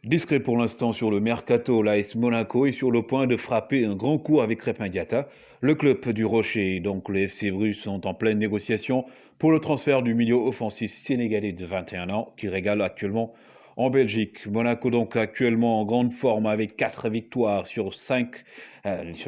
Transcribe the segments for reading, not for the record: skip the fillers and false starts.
Discret pour l'instant sur le mercato, l'AS Monaco est sur le point de frapper un grand coup avec Crépin Diatta. Le club du Rocher et donc le FC Bruges sont en pleine négociation pour le transfert du milieu offensif sénégalais de 21 ans qui régale actuellement en Belgique. Monaco donc actuellement en grande forme avec 4 victoires sur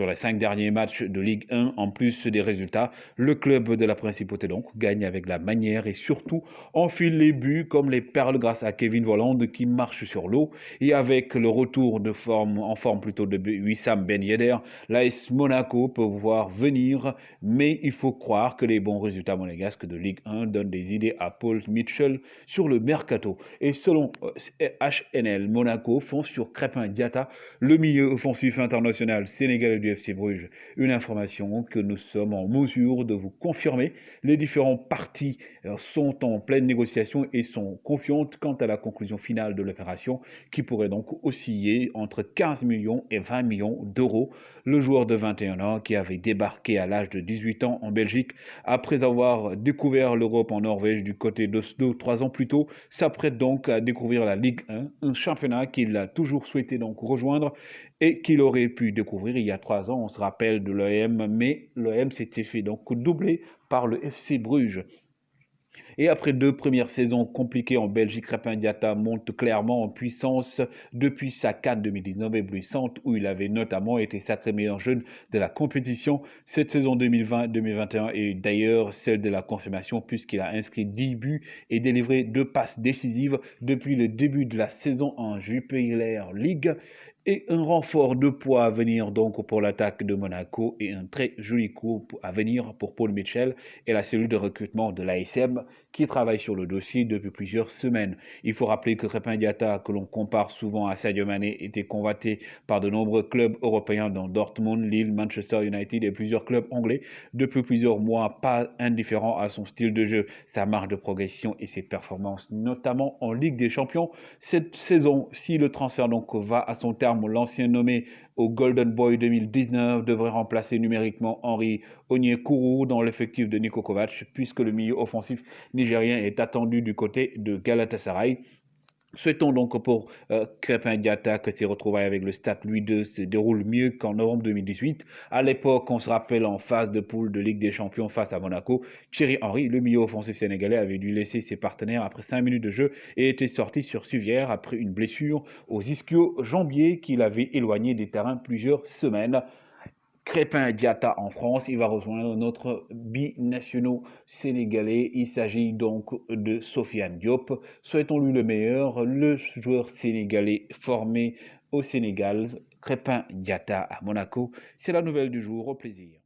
les 5 derniers matchs de Ligue 1 en plus des résultats. Le club de la Principauté donc gagne avec la manière et surtout enfile les buts comme les perles grâce à Kevin Volland qui marche sur l'eau. Et avec le retour de forme, en forme plutôt de Wissam Ben Yedder, l'AS Monaco peut voir venir, mais il faut croire que les bons résultats monégasques de Ligue 1 donnent des idées à Paul Mitchell sur le mercato. Et selon HNL, Monaco fonce sur Crépin Diatta, le milieu offensif international sénégalais du FC Bruges. Une information que nous sommes en mesure de vous confirmer. Les différentes parties sont en pleine négociation et sont confiantes quant à la conclusion finale de l'opération qui pourrait donc osciller entre 15 millions et 20 millions d'euros. Le joueur de 21 ans qui avait débarqué à l'âge de 18 ans en Belgique après avoir découvert l'Europe en Norvège du côté d'Oslo 3 ans plus tôt, s'apprête donc à découvrir la Ligue 1, un championnat qu'il a toujours souhaité donc rejoindre et qu'il aurait pu découvrir il y a 3 ans. On se rappelle de l'OM, mais l'OM s'était fait donc doubler par le FC Bruges. Et après 2 premières saisons compliquées en Belgique, Crépin Diatta monte clairement en puissance depuis sa CAN 2019 éblouissante où il avait notamment été sacré meilleur jeune de la compétition. Cette saison 2020-2021 est d'ailleurs celle de la confirmation puisqu'il a inscrit 10 buts et délivré 2 passes décisives depuis le début de la saison en Jupiler League. Et un renfort de poids à venir donc pour l'attaque de Monaco et un très joli coup à venir pour Paul Mitchell et la cellule de recrutement de l'ASM qui travaille sur le dossier depuis plusieurs semaines. Il faut rappeler que Crépin Diatta, que l'on compare souvent à Sadio Mané, était convoité par de nombreux clubs européens dont Dortmund, Lille, Manchester United et plusieurs clubs anglais depuis plusieurs mois, pas indifférent à son style de jeu, sa marge de progression et ses performances, notamment en Ligue des Champions. Cette saison, si le transfert donc va à son terme, l'ancien nommé au Golden Boy 2019 devrait remplacer numériquement Henri Onyekuru dans l'effectif de Niko Kovac, puisque le milieu offensif nigérien est attendu du côté de Galatasaray. Souhaitons donc pour Crépin Diatta que ses retrouvailles avec le Stade Louis II se déroulent mieux qu'en novembre 2018. À l'époque, on se rappelle en phase de poule de Ligue des Champions face à Monaco, Thierry Henry, le milieu offensif sénégalais, avait dû laisser ses partenaires après 5 minutes de jeu et était sorti sur civière après une blessure aux ischio-jambiers qui l'avait éloigné des terrains plusieurs semaines. Crépin Diatta en France, il va rejoindre notre binationaux sénégalais. Il s'agit donc de Sofiane Diop. Souhaitons-lui le meilleur. Le joueur sénégalais formé au Sénégal, Crépin Diatta à Monaco. C'est la nouvelle du jour. Au plaisir.